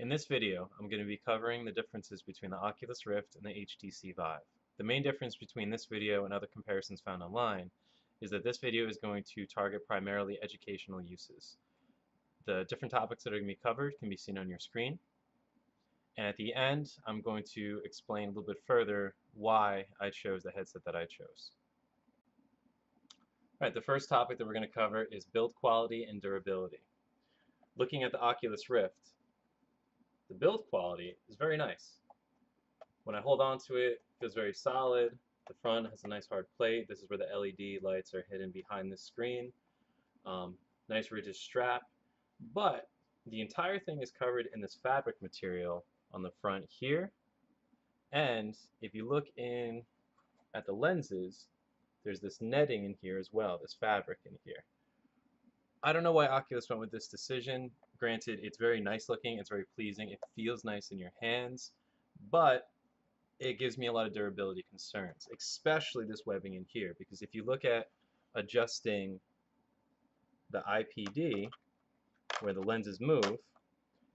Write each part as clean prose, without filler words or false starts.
In this video, I'm going to be covering the differences between the Oculus Rift and the HTC Vive. The main difference between this video and other comparisons found online is that this video is going to target primarily educational uses. The different topics that are going to be covered can be seen on your screen. And at the end, I'm going to explain a little bit further why I chose the headset that I chose. All right, the first topic that we're going to cover is build quality and durability. Looking at the Oculus Rift, the build quality is very nice. When I hold on to it, it feels very solid. The front has a nice hard plate. This is where the LED lights are hidden behind this screen. Nice rigid strap. But the entire thing is covered in this fabric material on the front here. And if you look in at the lenses, there's this netting in here as well, this fabric in here. I don't know why Oculus went with this decision. Granted, it's very nice looking, it's very pleasing, it feels nice in your hands, but it gives me a lot of durability concerns, especially this webbing in here, because if you look at adjusting the IPD, where the lenses move,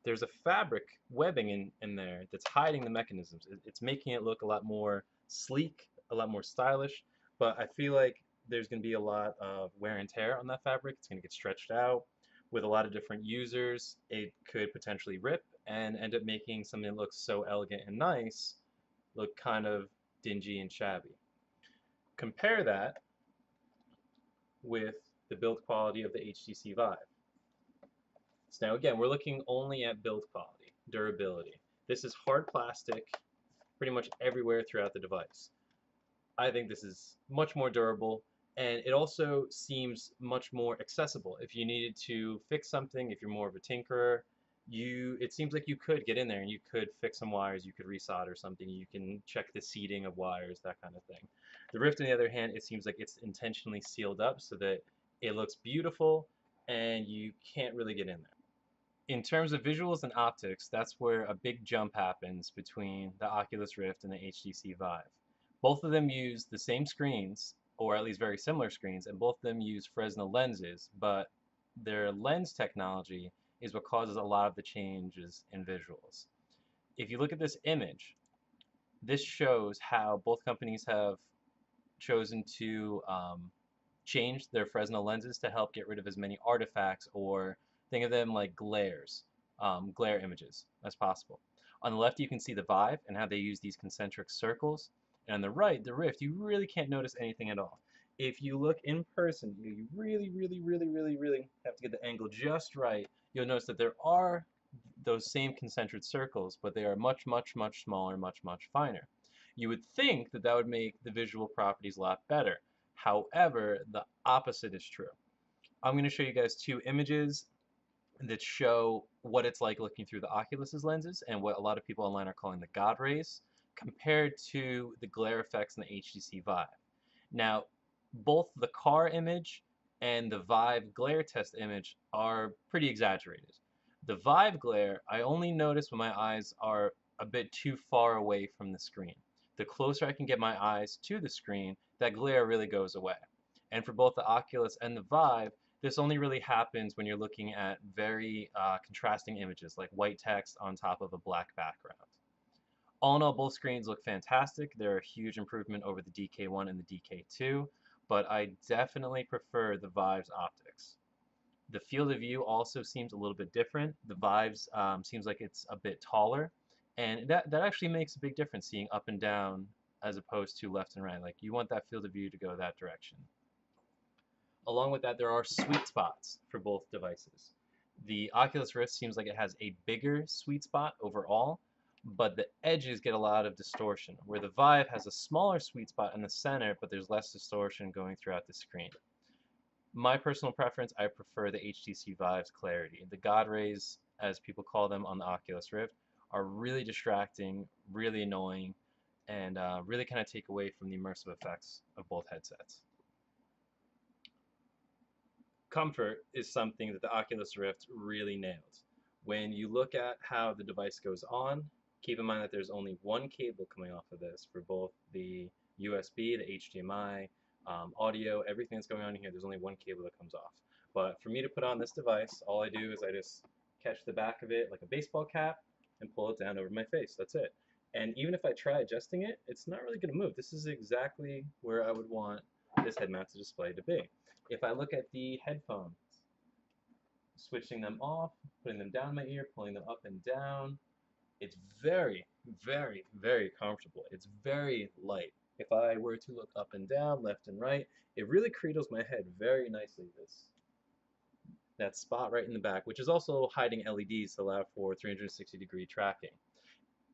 there's a fabric webbing in there that's hiding the mechanisms. It's making it look a lot more sleek, a lot more stylish, but I feel like there's going to be a lot of wear and tear on that fabric. It's going to get stretched out. With a lot of different users, it could potentially rip and end up making something that looks so elegant and nice look kind of dingy and shabby. Compare that with the build quality of the HTC Vive. So now again, we're looking only at build quality, durability. This is hard plastic pretty much everywhere throughout the device. I think this is much more durable, and it also seems much more accessible. If you needed to fix something, if you're more of a tinkerer, it seems like you could get in there and you could fix some wires, you could resolder something, you can check the seating of wires, that kind of thing. The Rift, on the other hand, it seems like it's intentionally sealed up so that it looks beautiful and you can't really get in there. In terms of visuals and optics, that's where a big jump happens between the Oculus Rift and the HTC Vive. Both of them use the same screens, or at least very similar screens, and both of them use Fresnel lenses, but their lens technology is what causes a lot of the changes in visuals. If you look at this image, this shows how both companies have chosen to change their Fresnel lenses to help get rid of as many artifacts, or think of them like glare images as possible. On the left, you can see the Vive and how they use these concentric circles. And on the right, the Rift, you really can't notice anything at all. If you look in person, you really have to get the angle just right. You'll notice that there are those same concentric circles, but they are much smaller, much finer. You would think that that would make the visual properties a lot better. However, the opposite is true. I'm going to show you guys two images that show what it's like looking through the Oculus's lenses and what a lot of people online are calling the God rays, compared to the glare effects in the HTC Vive. Now, both the car image and the Vive glare test image are pretty exaggerated. The Vive glare, I only notice when my eyes are a bit too far away from the screen. The closer I can get my eyes to the screen, that glare really goes away. And for both the Oculus and the Vive, this only really happens when you're looking at very contrasting images, like white text on top of a black background. All in all, both screens look fantastic. They're a huge improvement over the DK1 and the DK2, but I definitely prefer the Vive's optics. The field of view also seems a little bit different. The Vive's seems like it's a bit taller, and that actually makes a big difference, seeing up and down as opposed to left and right. Like, you want that field of view to go that direction. Along with that, there are sweet spots for both devices. The Oculus Rift seems like it has a bigger sweet spot overall, but the edges get a lot of distortion, where the Vive has a smaller sweet spot in the center, but there's less distortion going throughout the screen. My personal preference, I prefer the HTC Vive's clarity. The God rays, as people call them on the Oculus Rift, are really distracting, really annoying, and really kind of take away from the immersive effects of both headsets. Comfort is something that the Oculus Rift really nailed. When you look at how the device goes on, keep in mind that there's only one cable coming off of this for both the USB, the HDMI, audio, everything that's going on in here. There's only one cable that comes off. But for me to put on this device, all I do is I just catch the back of it like a baseball cap, and pull it down over my face. That's it. And even if I try adjusting it, it's not really going to move. This is exactly where I would want this head mounted display to be. If I look at the headphones, switching them off, putting them down my ear, pulling them up and down, it's very, very, very comfortable. It's very light. If I were to look up and down, left and right, it really cradles my head very nicely. That spot right in the back, which is also hiding LEDs to allow for 360-degree tracking.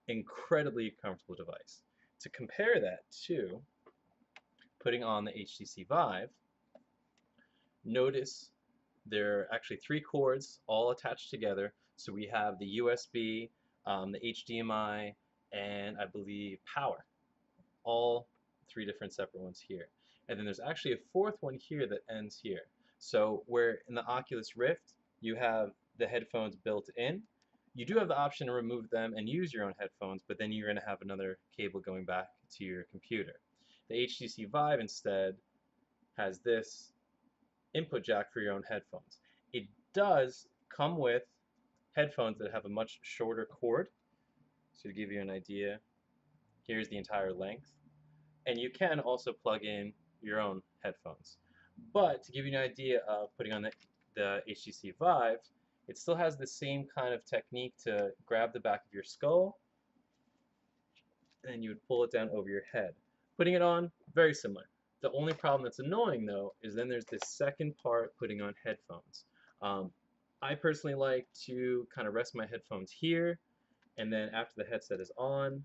Incredibly comfortable device. To compare that to putting on the HTC Vive, notice there are actually 3 cords all attached together. So we have the USB, the HDMI, and I believe power. All 3 different separate ones here. And then there's actually a 4th one here that ends here. So where in the Oculus Rift you have the headphones built in, you do have the option to remove them and use your own headphones, but then you're going to have another cable going back to your computer. The HTC Vive instead has this input jack for your own headphones. It does come with headphones that have a much shorter cord. So to give you an idea, here's the entire length. And you can also plug in your own headphones. But to give you an idea of putting on the HTC Vive, it still has the same kind of technique to grab the back of your skull, and you would pull it down over your head. Putting it on, very similar. The only problem that's annoying though is then there's this second part, putting on headphones. I personally like to kind of rest my headphones here, and then after the headset is on,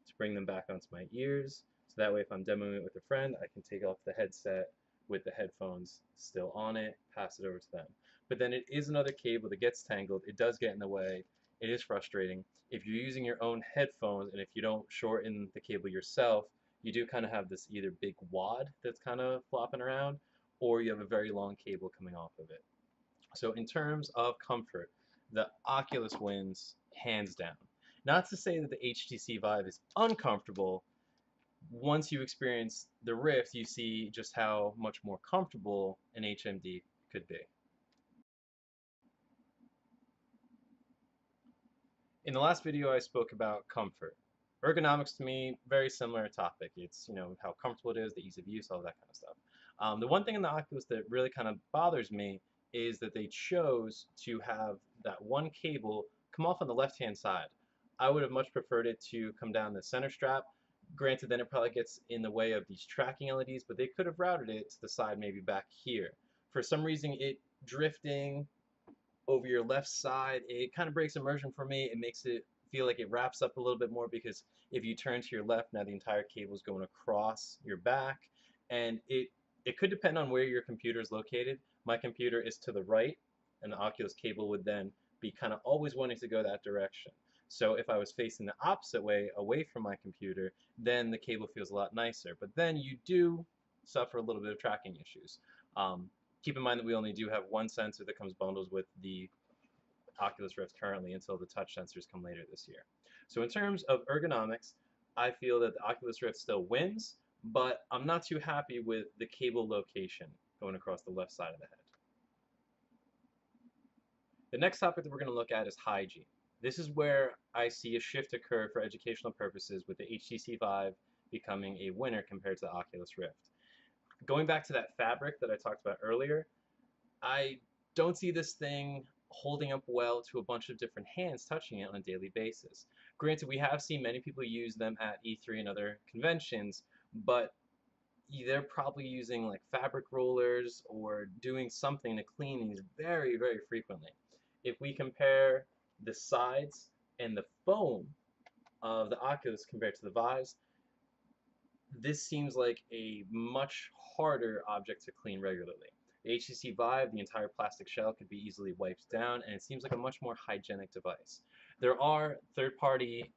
to bring them back onto my ears. So that way if I'm demoing it with a friend, I can take off the headset with the headphones still on it, pass it over to them. But then it is another cable that gets tangled. It does get in the way. It is frustrating. If you're using your own headphones and if you don't shorten the cable yourself, you do kind of have this either big wad that's kind of flopping around, or you have a very long cable coming off of it. So in terms of comfort, the Oculus wins hands down. Not to say that the HTC Vive is uncomfortable. Once you experience the Rift, you see just how much more comfortable an HMD could be. In the last video, I spoke about comfort. Ergonomics to me, very similar topic. It's, how comfortable it is, the ease of use, all that kind of stuff. The one thing in the Oculus that really kind of bothers me is that they chose to have that one cable come off on the left-hand side. I would have much preferred it to come down the center strap. Granted, then it probably gets in the way of these tracking LEDs, but they could have routed it to the side, maybe back here. For some reason, it drifting over your left side, it kind of breaks immersion for me. It makes it feel like it wraps up a little bit more, because if you turn to your left, now the entire cable is going across your back, and it could depend on where your computer is located. My computer is to the right, and the Oculus cable would then be kind of always wanting to go that direction. So if I was facing the opposite way, away from my computer, then the cable feels a lot nicer. But then you do suffer a little bit of tracking issues. Keep in mind that we only do have one sensor that comes bundled with the Oculus Rift currently, until the touch sensors come later this year. So in terms of ergonomics, I feel that the Oculus Rift still wins, but I'm not too happy with the cable location going across the left side of the head. The next topic that we're going to look at is hygiene. This is where I see a shift occur for educational purposes, with the HTC Vive becoming a winner compared to the Oculus Rift. Going back to that fabric that I talked about earlier, I don't see this thing holding up well to a bunch of different hands touching it on a daily basis. Granted, we have seen many people use them at E3 and other conventions, but they're probably using like fabric rollers or doing something to clean these very, very frequently. If we compare the sides and the foam of the Oculus compared to the Vives, this seems like a much harder object to clean regularly. The HTC Vive, the entire plastic shell could be easily wiped down, and it seems like a much more hygienic device. There are third-party,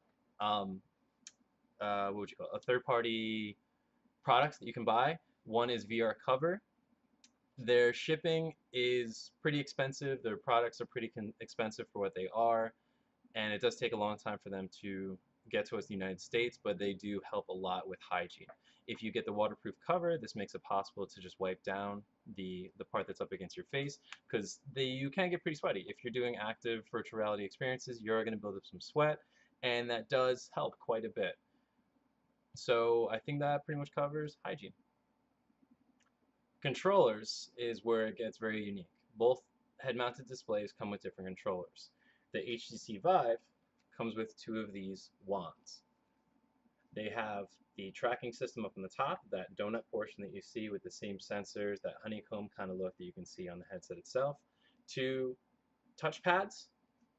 third-party products that you can buy. One is VR Cover. Their shipping is pretty expensive. Their products are pretty expensive for what they are, and it does take a long time for them to get to us in the United States, but they do help a lot with hygiene. If you get the waterproof cover, this makes it possible to just wipe down the part that's up against your face, because you can get pretty sweaty. If you're doing active virtual reality experiences, you're going to build up some sweat, and that does help quite a bit. So I think that pretty much covers hygiene. Controllers is where it gets very unique. Both head-mounted displays come with different controllers. The HTC Vive comes with two of these wands. They have the tracking system up on the top, that donut portion that you see with the same sensors, that honeycomb kind of look that you can see on the headset itself, two touch pads,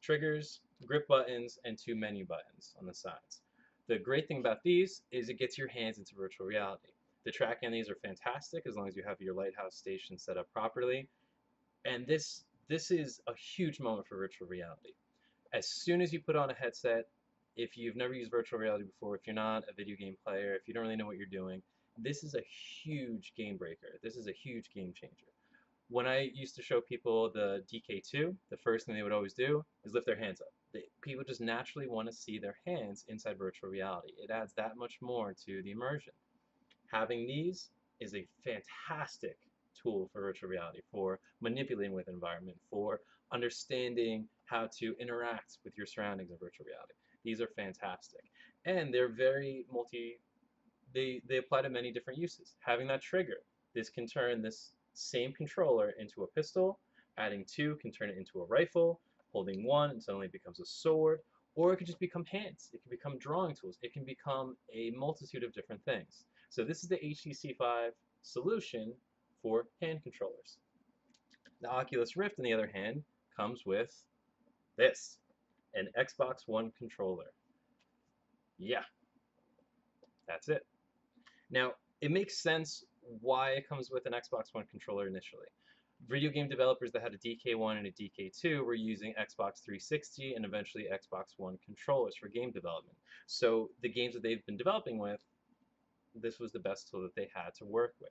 triggers, grip buttons, and two menu buttons on the sides. The great thing about these is it gets your hands into virtual reality. The tracking on these are fantastic as long as you have your lighthouse station set up properly. And this is a huge moment for virtual reality. As soon as you put on a headset, if you've never used virtual reality before, if you're not a video game player, if you don't really know what you're doing, this is a huge game breaker. This is a huge game changer. When I used to show people the DK2, the first thing they would always do is lift their hands up. People just naturally want to see their hands inside virtual reality. It adds that much more to the immersion. Having these is a fantastic tool for virtual reality, for manipulating with environment, for understanding how to interact with your surroundings in virtual reality. These are fantastic. And they're very they apply to many different uses. Having that trigger, this can turn this same controller into a pistol, adding two can turn it into a rifle, holding one and suddenly it becomes a sword, or it could just become hands, it can become drawing tools, it can become a multitude of different things. So this is the HTC Vive solution for hand controllers. The Oculus Rift, on the other hand, comes with this, an Xbox One controller. Yeah, that's it. Now, it makes sense why it comes with an Xbox One controller initially. Video game developers that had a DK1 and a DK2 were using Xbox 360 and eventually Xbox One controllers for game development. So the games that they've been developing with, this was the best tool that they had to work with.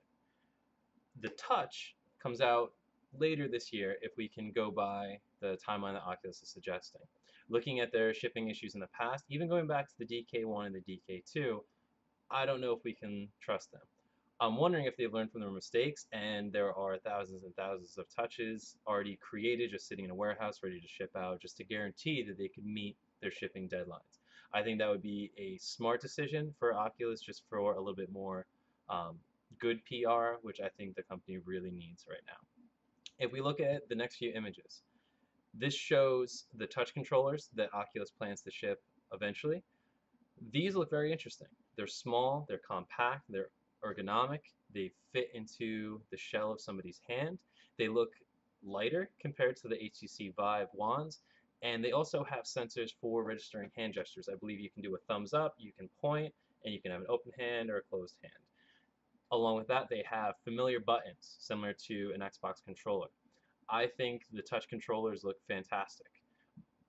The Touch comes out later this year if we can go by the timeline that Oculus is suggesting. Looking at their shipping issues in the past, even going back to the DK1 and the DK2, I don't know if we can trust them. I'm wondering if they've learned from their mistakes and there are thousands and thousands of touches already created, just sitting in a warehouse ready to ship out, just to guarantee that they could meet their shipping deadlines. I think that would be a smart decision for Oculus, just for a little bit more good PR, which I think the company really needs right now. If we look at the next few images, this shows the touch controllers that Oculus plans to ship eventually. These look very interesting. They're small, they're compact, they're ergonomic, they fit into the shell of somebody's hand. They look lighter compared to the HTC Vive wands, and they also have sensors for registering hand gestures. I believe you can do a thumbs up, you can point, and you can have an open hand or a closed hand. Along with that, they have familiar buttons similar to an Xbox controller. I think the touch controllers look fantastic.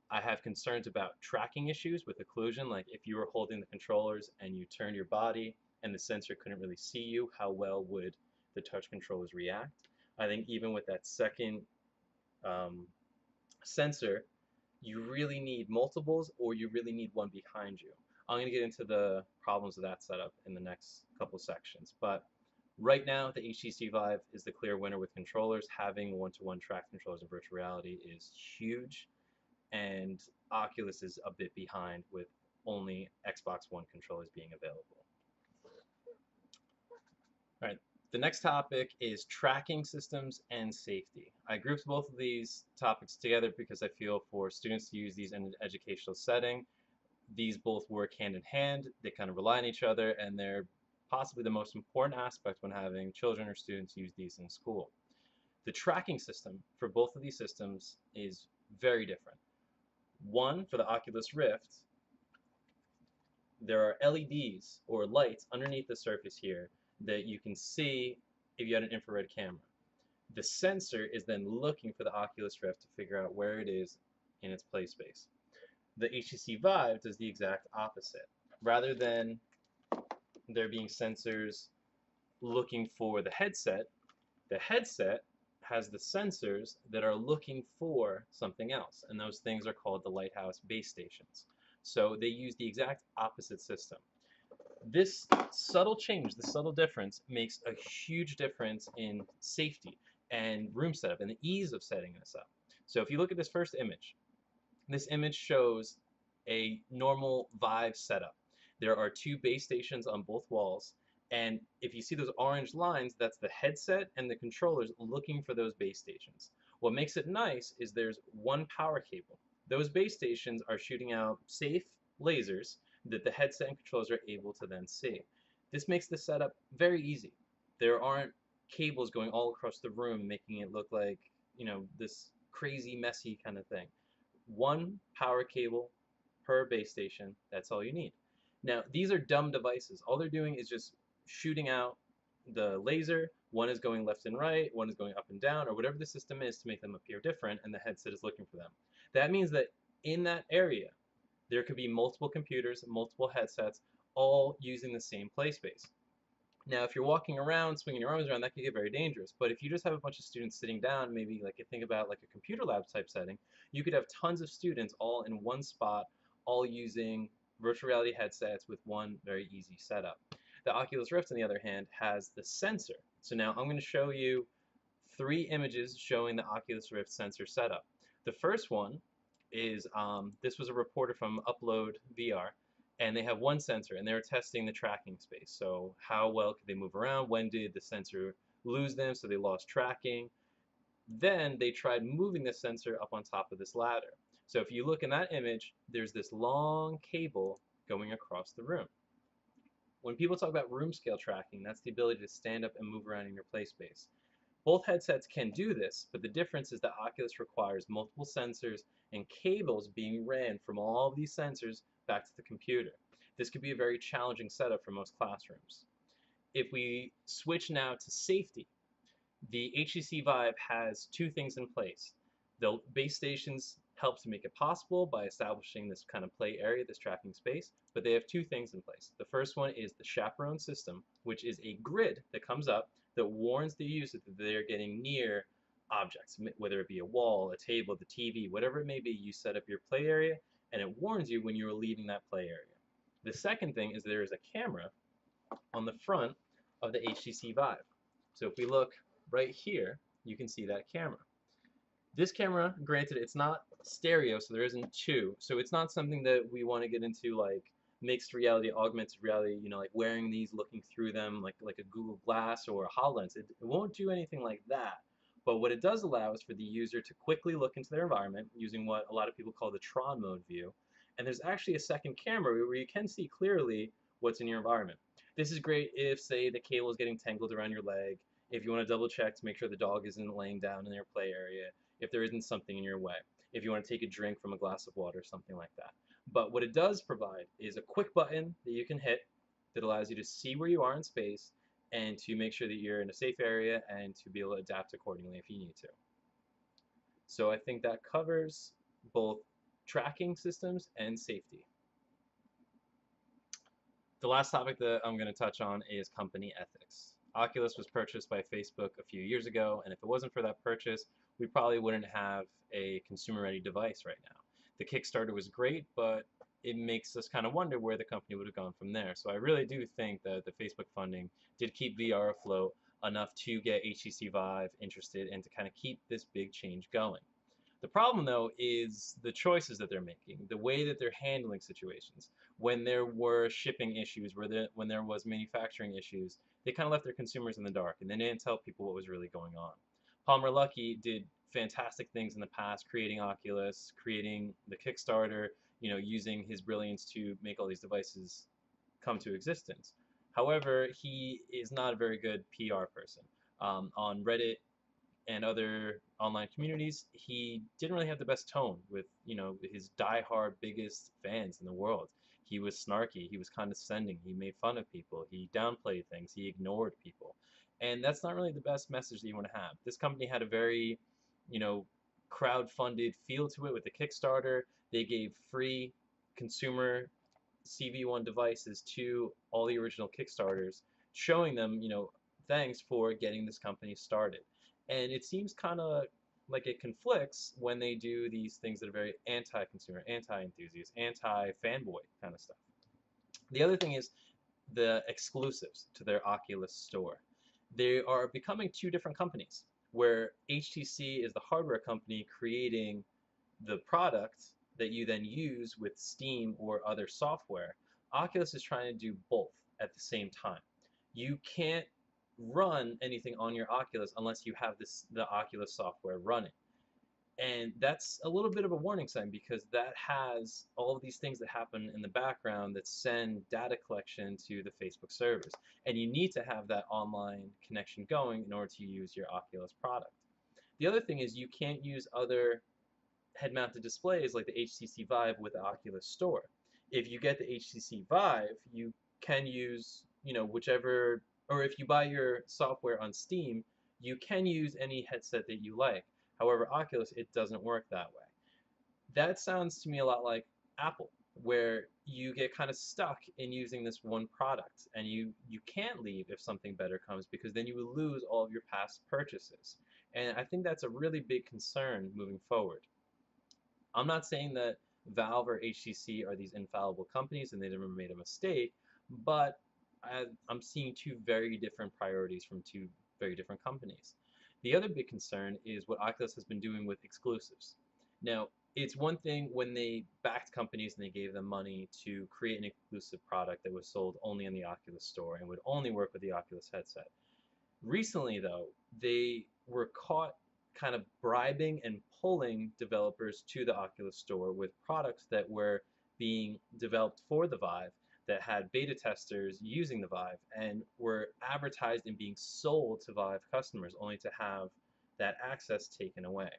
I have concerns about tracking issues with occlusion, like if you were holding the controllers and you turned your body and the sensor couldn't really see you, how well would the touch controllers react? I think even with that second sensor, you really need multiples or you really need one behind you. I'm going to get into the problems of that setup in the next couple sections, but right now the HTC Vive is the clear winner with controllers. Having one-to-one track controllers in virtual reality is huge, and Oculus is a bit behind with only Xbox One controllers being available. All right, the next topic is tracking systems and safety. I grouped both of these topics together because I feel for students to use these in an educational setting, these both work hand in hand, they kind of rely on each other, and they're possibly the most important aspect when having children or students use these in school. The tracking system for both of these systems is very different. One, for the Oculus Rift, there are LEDs or lights underneath the surface here that you can see if you had an infrared camera. The sensor is then looking for the Oculus Rift to figure out where it is in its play space. The HTC Vive does the exact opposite. Rather than there being sensors looking for the headset has the sensors that are looking for something else, and those things are called the lighthouse base stations. So they use the exact opposite system. This subtle change, the subtle difference, makes a huge difference in safety and room setup and the ease of setting this up. So if you look at this image shows a normal Vive setup. There are two base stations on both walls, and if you see those orange lines, that's the headset and the controllers looking for those base stations. What makes it nice is there's one power cable. Those base stations are shooting out safe lasers that the headset and controllers are able to then see. This makes the setup very easy. There aren't cables going all across the room making it look like, this crazy messy kind of thing. One power cable per base station, that's all you need. Now, these are dumb devices. All they're doing is just shooting out the laser. One is going left and right, one is going up and down, or whatever the system is to make them appear different, and the headset is looking for them. That means that in that area, there could be multiple computers, multiple headsets, all using the same play space. Now, if you're walking around, swinging your arms around, that could get very dangerous. But if you just have a bunch of students sitting down, maybe like you think about like a computer lab type setting, you could have tons of students all in one spot, all using virtual reality headsets with one very easy setup. The Oculus Rift, on the other hand, has the sensor. So now I'm going to show you 3 images showing the Oculus Rift sensor setup. The first one is, this was a reporter from Upload VR, and they have one sensor, and they're testing the tracking space. So how well could they move around? When did the sensor lose them, so they lost tracking? Then they tried moving the sensor up on top of this ladder. So if you look in that image, there's this long cable going across the room. When people talk about room scale tracking, that's the ability to stand up and move around in your play space. Both headsets can do this, but the difference is that Oculus requires multiple sensors and cables being ran from all of these sensors back to the computer. This could be a very challenging setup for most classrooms. If we switch now to safety, the HTC Vive has 2 things in place. The base stations help to make it possible by establishing this kind of play area, this tracking space, but they have 2 things in place. The first one is the chaperone system, which is a grid that comes up that warns the user that they're getting near objects, whether it be a wall, a table, the TV, whatever it may be. You set up your play area, and it warns you when you're leaving that play area. The second thing is there is a camera on the front of the HTC Vive. So if we look right here, you can see that camera. This camera, granted, it's not stereo, so there isn't 2. So it's not something that we want to get into like mixed reality, augmented reality, like wearing these, looking through them like a Google Glass or a HoloLens. It won't do anything like that. But what it does allow is for the user to quickly look into their environment using what a lot of people call the Tron mode view. And there's actually a second camera where you can see clearly what's in your environment. This is great if, say, the cable is getting tangled around your leg, if you want to double check to make sure the dog isn't laying down in their play area, if there isn't something in your way, if you want to take a drink from a glass of water, something like that. But what it does provide is a quick button that you can hit that allows you to see where you are in space and to make sure that you're in a safe area and to be able to adapt accordingly if you need to. So I think that covers both tracking systems and safety. The last topic that I'm going to touch on is company ethics. Oculus was purchased by Facebook a few years ago, and if it wasn't for that purchase, we probably wouldn't have a consumer-ready device right now. The Kickstarter was great, but it makes us kind of wonder where the company would have gone from there. So I really do think that the Facebook funding did keep VR afloat enough to get HTC Vive interested and to kind of keep this big change going. The problem, though, is the choices that they're making, the way that they're handling situations. When there were shipping issues, when there was manufacturing issues, they kind of left their consumers in the dark, and they didn't tell people what was really going on. Palmer Luckey did fantastic things in the past, creating Oculus, creating the Kickstarter, using his brilliance to make all these devices come to existence. However, he is not a very good PR person. On Reddit and other online communities, he didn't really have the best tone with, his diehard biggest fans in the world. He was snarky, he was condescending, he made fun of people, he downplayed things, he ignored people. And that's not really the best message that you want to have. This company had a very, crowd-funded feel to it with the Kickstarter. They gave free consumer CV1 devices to all the original Kickstarters, showing them, thanks for getting this company started. And it seems kind of like it conflicts when they do these things that are very anti-consumer, anti-enthusiast, anti-fanboy kind of stuff. The other thing is the exclusives to their Oculus store. They are becoming two different companies, where HTC is the hardware company creating the product that you then use with Steam or other software. Oculus is trying to do both at the same time. You can't run anything on your Oculus unless you have the Oculus software running. And that's a little bit of a warning sign because that has all of these things that happen in the background that send data collection to the Facebook servers. And you need to have that online connection going in order to use your Oculus product. The other thing is you can't use other head-mounted displays like the HTC Vive with the Oculus Store. If you get the HTC Vive, you can use, whichever, or if you buy your software on Steam, you can use any headset that you like. However, Oculus, it doesn't work that way. That sounds to me a lot like Apple, where you get kind of stuck in using this one product and you can't leave if something better comes because then you will lose all of your past purchases. And I think that's a really big concern moving forward. I'm not saying that Valve or HTC are these infallible companies and they never made a mistake, but I'm seeing two very different priorities from two very different companies. The other big concern is what Oculus has been doing with exclusives. Now, it's one thing when they backed companies and they gave them money to create an exclusive product that was sold only in the Oculus store and would only work with the Oculus headset. Recently, though, they were caught kind of bribing and pulling developers to the Oculus store with products that were being developed for the Vive that had beta testers using the Vive and were advertised and being sold to Vive customers only to have that access taken away.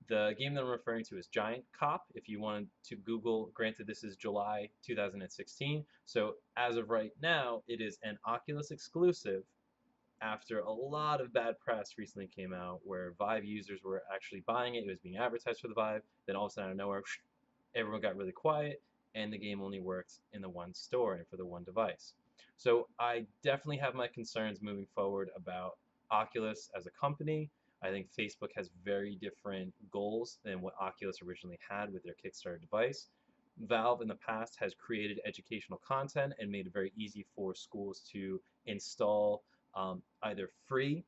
The game that I'm referring to is Giant Cop. If you wanted to Google, granted this is July 2016, so as of right now, it is an Oculus exclusive after a lot of bad press recently came out where Vive users were actually buying it. It was being advertised for the Vive. Then all of a sudden, out of nowhere, everyone got really quiet, and the game only worked in the one store and for the one device. So I definitely have my concerns moving forward about Oculus as a company. I think Facebook has very different goals than what Oculus originally had with their Kickstarter device. Valve in the past has created educational content and made it very easy for schools to install either free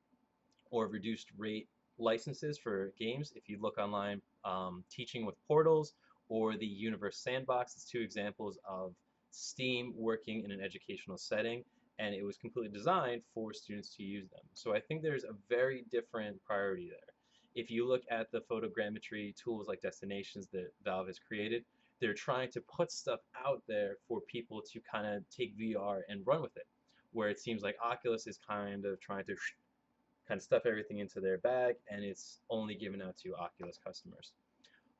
or reduced rate licenses for games. If you look online, Teaching with Portals or the Universe Sandbox, it's two examples of Steam working in an educational setting, and it was completely designed for students to use them. So I think there's a very different priority there. If you look at the photogrammetry tools like Destinations that Valve has created, they're trying to put stuff out there for people to kind of take VR and run with it, where it seems like Oculus is kind of trying to kind of stuff everything into their bag and it's only given out to Oculus customers.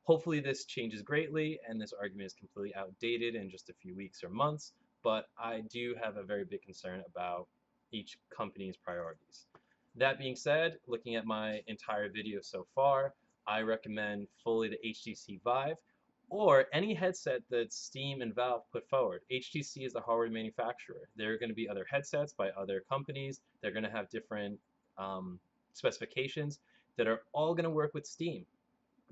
Hopefully this changes greatly and this argument is completely outdated in just a few weeks or months, but I do have a very big concern about each company's priorities. That being said, looking at my entire video so far, I recommend fully the HTC Vive or any headset that Steam and Valve put forward. HTC is the hardware manufacturer. There are going to be other headsets by other companies. They're going to have different specifications that are all going to work with Steam.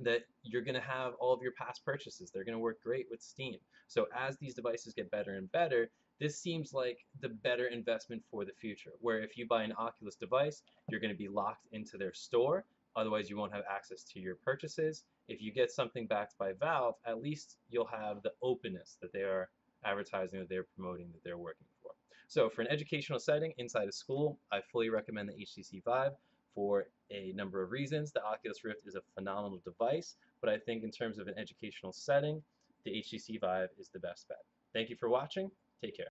That you're going to have all of your past purchases. They're going to work great with Steam. So as these devices get better and better, this seems like the better investment for the future, where if you buy an Oculus device, you're going to be locked into their store. Otherwise, you won't have access to your purchases. If you get something backed by Valve, at least you'll have the openness that they are advertising, that they're promoting, that they're working for. So for an educational setting inside a school, I fully recommend the HTC Vive for a number of reasons. The Oculus Rift is a phenomenal device, but I think in terms of an educational setting, the HTC Vive is the best bet. Thank you for watching. Take care.